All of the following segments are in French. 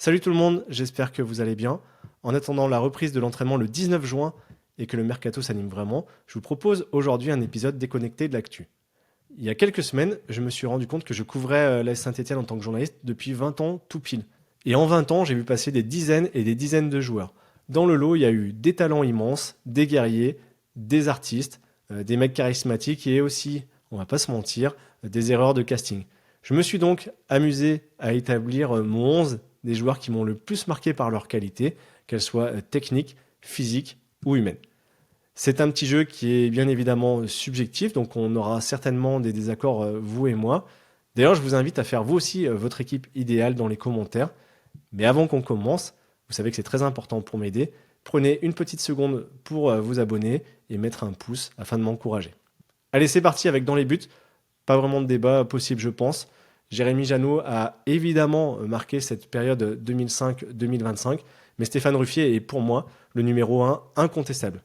Salut tout le monde, j'espère que vous allez bien. En attendant la reprise de l'entraînement le 19 juin et que le mercato s'anime vraiment, je vous propose aujourd'hui un épisode déconnecté de l'actu. Il y a quelques semaines, je me suis rendu compte que je couvrais l'AS Saint-Etienne en tant que journaliste depuis 20 ans tout pile. Et en 20 ans, j'ai vu passer des dizaines et des dizaines de joueurs. Dans le lot, il y a eu des talents immenses, des guerriers, des artistes, des mecs charismatiques et aussi, on va pas se mentir, des erreurs de casting. Je me suis donc amusé à établir mon 11 des joueurs qui m'ont le plus marqué par leur qualité, qu'elles soient techniques, physiques ou humaines. C'est un petit jeu qui est bien évidemment subjectif, donc on aura certainement des désaccords, vous et moi. D'ailleurs, je vous invite à faire vous aussi votre équipe idéale dans les commentaires. Mais avant qu'on commence, vous savez que c'est très important pour m'aider. Prenez une petite seconde pour vous abonner et mettre un pouce afin de m'encourager. Allez, c'est parti avec dans les buts. Pas vraiment de débat possible, je pense. Jérémy Janot a évidemment marqué cette période 2005-2025, mais Stéphane Ruffier est pour moi le numéro 1 incontestable.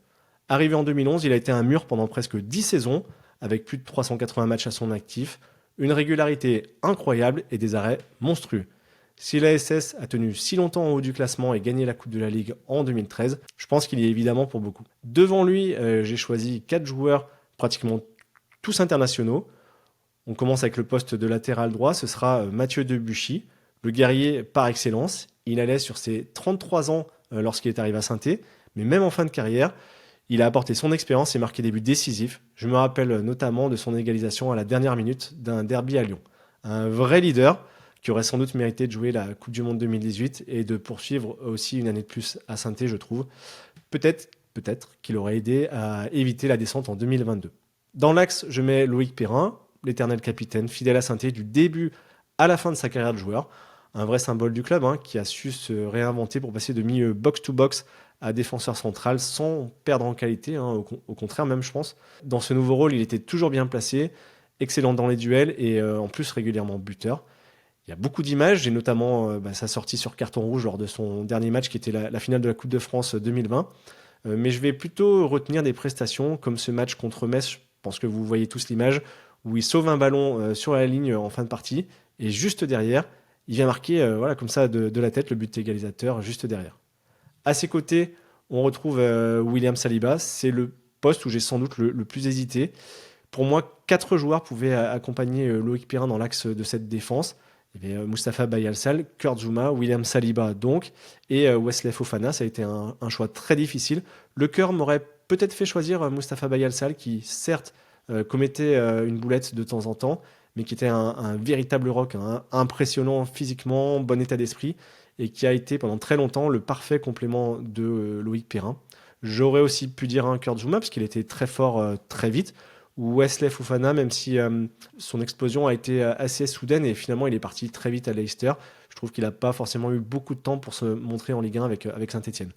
Arrivé en 2011, il a été un mur pendant presque 10 saisons, avec plus de 380 matchs à son actif, une régularité incroyable et des arrêts monstrueux. Si la SS a tenu si longtemps en haut du classement et gagné la Coupe de la Ligue en 2013, je pense qu'il y est évidemment pour beaucoup. Devant lui, j'ai choisi 4 joueurs pratiquement tous internationaux. On commence avec le poste de latéral droit, ce sera Mathieu Debuchy, le guerrier par excellence. Il allait sur ses 33 ans lorsqu'il est arrivé à Saint-Étienne, mais même en fin de carrière, il a apporté son expérience et marqué des buts décisifs. Je me rappelle notamment de son égalisation à la dernière minute d'un derby à Lyon. Un vrai leader qui aurait sans doute mérité de jouer la Coupe du Monde 2018 et de poursuivre aussi une année de plus à Saint-Étienne, je trouve. Peut-être qu'il aurait aidé à éviter la descente en 2022. Dans l'axe, je mets Loïc Perrin, l'éternel capitaine, fidèle à Saint-Étienne du début à la fin de sa carrière de joueur. Un vrai symbole du club qui a su se réinventer pour passer de milieu box-to-box à défenseur central sans perdre en qualité, au contraire même je pense. Dans ce nouveau rôle, il était toujours bien placé, excellent dans les duels et en plus régulièrement buteur. Il y a beaucoup d'images, j'ai notamment sa sortie sur carton rouge lors de son dernier match qui était la finale de la Coupe de France 2020. Mais je vais plutôt retenir des prestations comme ce match contre Metz, je pense que vous voyez tous l'image, où il sauve un ballon sur la ligne en fin de partie, et juste derrière, il vient marquer comme ça de la tête le but égalisateur juste derrière. À ses côtés, on retrouve William Saliba, c'est le poste où j'ai sans doute le plus hésité. Pour moi, 4 joueurs pouvaient accompagner Loïc Perrin dans l'axe de cette défense. Il y avait Mustapha Bayalsal, Kurt Zouma, William Saliba donc, et Wesley Fofana. Ça a été un choix très difficile. Le cœur m'aurait peut-être fait choisir Mustapha Bayalsal, qui certes commettait une boulette de temps en temps, mais qui était un véritable rock, impressionnant physiquement, bon état d'esprit, et qui a été pendant très longtemps le parfait complément de Loïc Perrin. J'aurais aussi pu dire Kurt Zouma, parce qu'il était très fort très vite, ou Wesley Fofana, même si son explosion a été assez soudaine et finalement il est parti très vite à Leicester. Je trouve qu'il n'a pas forcément eu beaucoup de temps pour se montrer en Ligue 1 avec Saint-Etienne.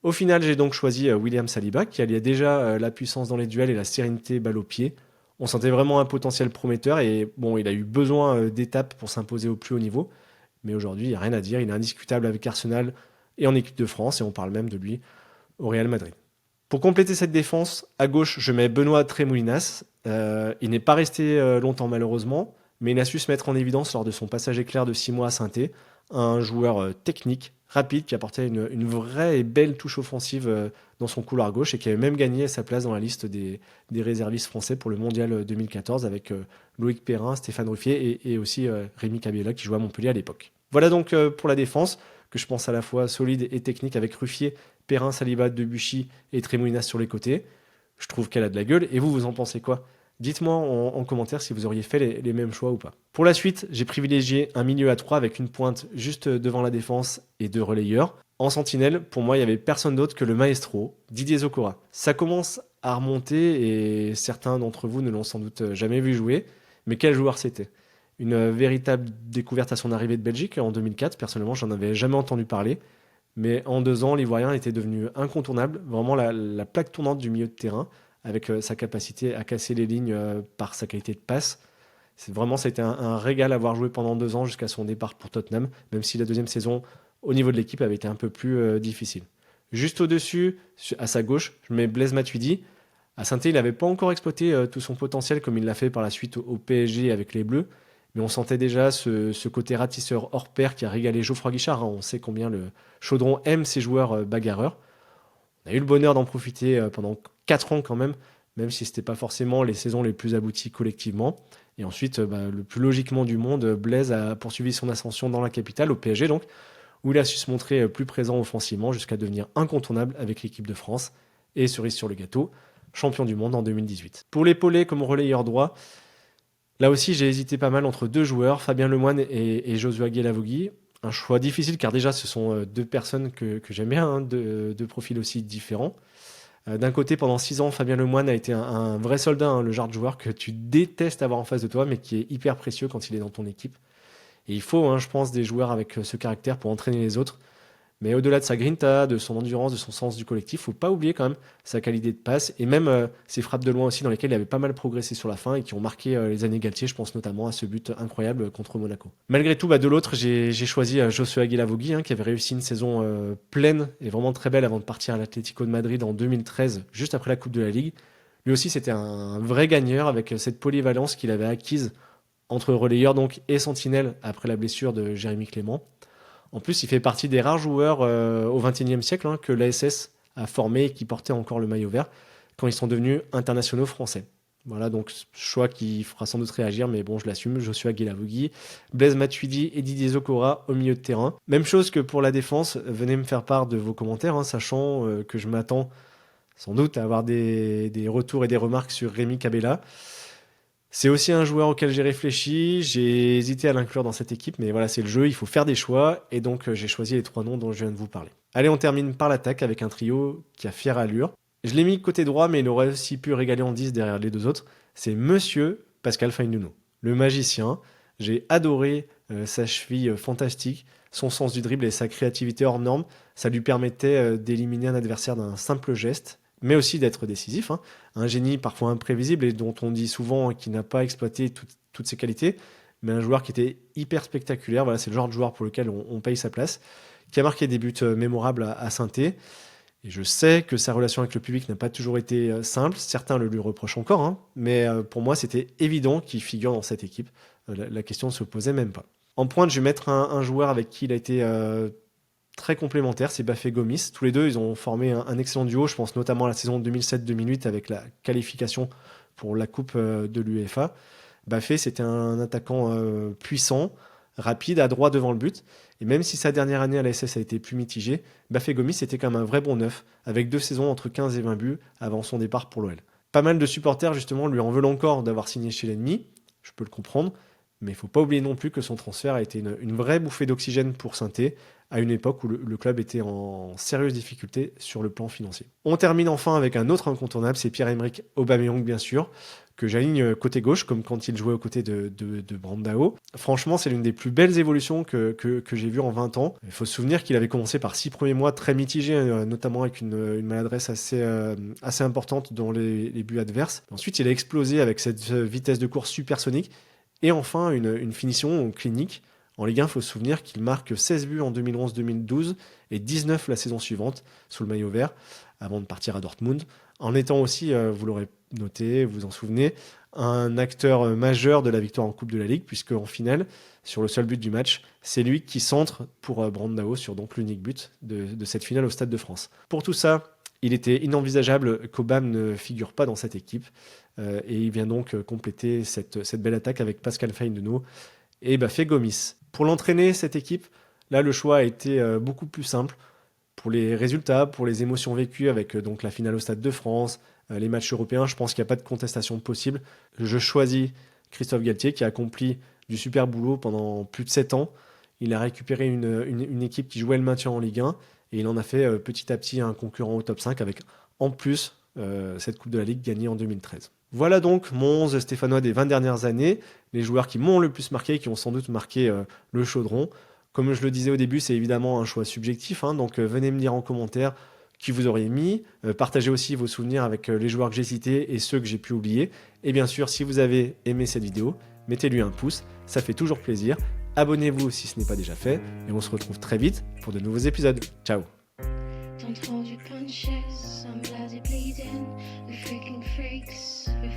Au final, j'ai donc choisi William Saliba, qui alliait déjà la puissance dans les duels et la sérénité balle au pied. On sentait vraiment un potentiel prometteur et bon, il a eu besoin d'étapes pour s'imposer au plus haut niveau. Mais aujourd'hui, il n'y a rien à dire. Il est indiscutable avec Arsenal et en équipe de France et on parle même de lui au Real Madrid. Pour compléter cette défense, à gauche, je mets Benoît Tremoulinas. Il n'est pas resté longtemps malheureusement, mais il a su se mettre en évidence lors de son passage éclair de 6 mois à Saint-Étienne. Un joueur technique, rapide, qui apportait une vraie et belle touche offensive dans son couloir gauche et qui avait même gagné sa place dans la liste des réservistes français pour le Mondial 2014 avec Loïc Perrin, Stéphane Ruffier et aussi Rémi Cabella qui jouait à Montpellier à l'époque. Voilà donc pour la défense, que je pense à la fois solide et technique avec Ruffier, Perrin, Saliba, Debuchy et Tremoulinas sur les côtés. Je trouve qu'elle a de la gueule. Et vous en pensez quoi? Dites-moi en commentaire si vous auriez fait les mêmes choix ou pas. Pour la suite, j'ai privilégié un milieu à 3 avec une pointe juste devant la défense et 2 relayeurs. En sentinelle, pour moi, il n'y avait personne d'autre que le maestro, Didier Zokora. Ça commence à remonter et certains d'entre vous ne l'ont sans doute jamais vu jouer. Mais quel joueur c'était! Une véritable découverte à son arrivée de Belgique en 2004. Personnellement, j'en avais jamais entendu parler. Mais en 2 ans, l'Ivoirien était devenu incontournable, vraiment la plaque tournante du milieu de terrain, avec sa capacité à casser les lignes par sa qualité de passe. Ça a été un régal à avoir joué pendant 2 ans jusqu'à son départ pour Tottenham, même si la deuxième saison, au niveau de l'équipe, avait été un peu plus difficile. Juste au-dessus, à sa gauche, je mets Blaise Matuidi. À Saint-Étienne, il n'avait pas encore exploité tout son potentiel comme il l'a fait par la suite au PSG avec les Bleus, mais on sentait déjà ce côté ratisseur hors pair qui a régalé Geoffroy Guichard, hein. On sait combien le Chaudron aime ses joueurs bagarreurs. On a eu le bonheur d'en profiter pendant 4 ans quand même si ce n'était pas forcément les saisons les plus abouties collectivement. Et ensuite, le plus logiquement du monde, Blaise a poursuivi son ascension dans la capitale, au PSG donc, où il a su se montrer plus présent offensivement jusqu'à devenir incontournable avec l'équipe de France. Et cerise sur le gâteau, champion du monde en 2018. Pour l'épauler comme relayeur droit, là aussi j'ai hésité pas mal entre 2 joueurs, Fabien Lemoine et Joshua Guelavogui. Un choix difficile car déjà ce sont 2 personnes que j'aime bien, hein, de profils aussi différents. D'un côté, pendant 6 ans, Fabien Lemoine a été un vrai soldat, hein, le genre de joueur que tu détestes avoir en face de toi, mais qui est hyper précieux quand il est dans ton équipe. Et il faut, hein, je pense, des joueurs avec ce caractère pour entraîner les autres. Mais au-delà de sa grinta, de son endurance, de son sens du collectif, faut pas oublier quand même sa qualité de passe et même ses frappes de loin aussi dans lesquelles il avait pas mal progressé sur la fin et qui ont marqué les années Galtier. Je pense notamment à ce but incroyable contre Monaco. Malgré tout, de l'autre, j'ai choisi Joshua Guelavogui, hein, qui avait réussi une saison pleine et vraiment très belle avant de partir à l'Atlético de Madrid en 2013, juste après la Coupe de la Ligue. Lui aussi, c'était un vrai gagneur avec cette polyvalence qu'il avait acquise entre relayeur donc et sentinelle après la blessure de Jérémy Clément. En plus, il fait partie des rares joueurs au XXIe siècle, hein, que l'ASS a formé et qui portaient encore le maillot vert quand ils sont devenus internationaux français. Voilà, donc choix qui fera sans doute réagir, mais bon, je l'assume. Joshua Guelavogui, Blaise Matuidi et Didier Zokora au milieu de terrain. Même chose que pour la défense, venez me faire part de vos commentaires, hein, sachant que je m'attends sans doute à avoir des retours et des remarques sur Rémi Cabella. C'est aussi un joueur auquel j'ai réfléchi, j'ai hésité à l'inclure dans cette équipe, mais voilà, c'est le jeu, il faut faire des choix, et donc j'ai choisi les 3 noms dont je viens de vous parler. Allez, on termine par l'attaque avec un trio qui a fière allure. Je l'ai mis côté droit, mais il aurait aussi pu régaler en 10 derrière les 2 autres. C'est Monsieur Pascal Feindounou, le magicien. J'ai adoré sa cheville fantastique, son sens du dribble et sa créativité hors norme. Ça lui permettait d'éliminer un adversaire d'un simple geste, mais aussi d'être décisif, hein. Un génie parfois imprévisible et dont on dit souvent qu'il n'a pas exploité toutes ses qualités, mais un joueur qui était hyper spectaculaire. Voilà, c'est le genre de joueur pour lequel on paye sa place, qui a marqué des buts mémorables à Saint-Étienne. Et je sais que sa relation avec le public n'a pas toujours été simple, certains le lui reprochent encore, hein, mais pour moi c'était évident qu'il figure dans cette équipe. La question ne se posait même pas. En pointe, je vais mettre un joueur avec qui il a été très complémentaire, c'est Bafé Gomis. Tous les deux, ils ont formé un excellent duo. Je pense notamment à la saison 2007-2008 avec la qualification pour la Coupe de l'UEFA. Bafé, c'était un attaquant puissant, rapide, adroit devant le but. Et même si sa dernière année à la SS a été plus mitigée, Bafé Gomis était quand même un vrai bon neuf, avec 2 saisons entre 15 et 20 buts avant son départ pour l'OL. Pas mal de supporters, justement, lui en veulent encore d'avoir signé chez l'ennemi. Je peux le comprendre. Mais il ne faut pas oublier non plus que son transfert a été une vraie bouffée d'oxygène pour Saint-Étienne, à une époque où le club était en sérieuse difficulté sur le plan financier. On termine enfin avec un autre incontournable, c'est Pierre-Emerick Aubameyang bien sûr, que j'aligne côté gauche, comme quand il jouait aux côtés de Brandao. Franchement, c'est l'une des plus belles évolutions que j'ai vues en 20 ans. Il faut se souvenir qu'il avait commencé par 6 premiers mois très mitigés, notamment avec une maladresse assez importante dans les buts adverses. Ensuite, il a explosé avec cette vitesse de course supersonique. Et enfin, une finition clinique. En Ligue 1, il faut se souvenir qu'il marque 16 buts en 2011-2012 et 19 la saison suivante sous le maillot vert, avant de partir à Dortmund. En étant aussi, vous l'aurez noté, vous vous en souvenez, un acteur majeur de la victoire en Coupe de la Ligue, puisque en finale, sur le seul but du match, c'est lui qui centre pour Brandao sur donc l'unique but de cette finale au Stade de France. Pour tout ça, il était inenvisageable qu'Aubame ne figure pas dans cette équipe. Et il vient donc compléter cette belle attaque avec Pascal Feindounou et Bafé Gomis. Pour l'entraîner, cette équipe, là, le choix a été beaucoup plus simple. Pour les résultats, pour les émotions vécues avec donc la finale au Stade de France, les matchs européens, je pense qu'il n'y a pas de contestation possible. Je choisis Christophe Galtier qui a accompli du super boulot pendant plus de 7 ans. Il a récupéré une équipe qui jouait le maintien en Ligue 1 et il en a fait petit à petit un concurrent au top 5 avec en plus cette Coupe de la Ligue gagnée en 2013. Voilà donc mon 11 stéphanois des 20 dernières années, les joueurs qui m'ont le plus marqué, qui ont sans doute marqué le chaudron. Comme je le disais au début, c'est évidemment un choix subjectif, hein, donc venez me dire en commentaire qui vous auriez mis. Partagez aussi vos souvenirs avec les joueurs que j'ai cités et ceux que j'ai pu oublier. Et bien sûr, si vous avez aimé cette vidéo, mettez-lui un pouce, ça fait toujours plaisir. Abonnez-vous si ce n'est pas déjà fait et on se retrouve très vite pour de nouveaux épisodes. Ciao. Don't hold your punches, I'm bloody bleeding. We're freaking freaks, we're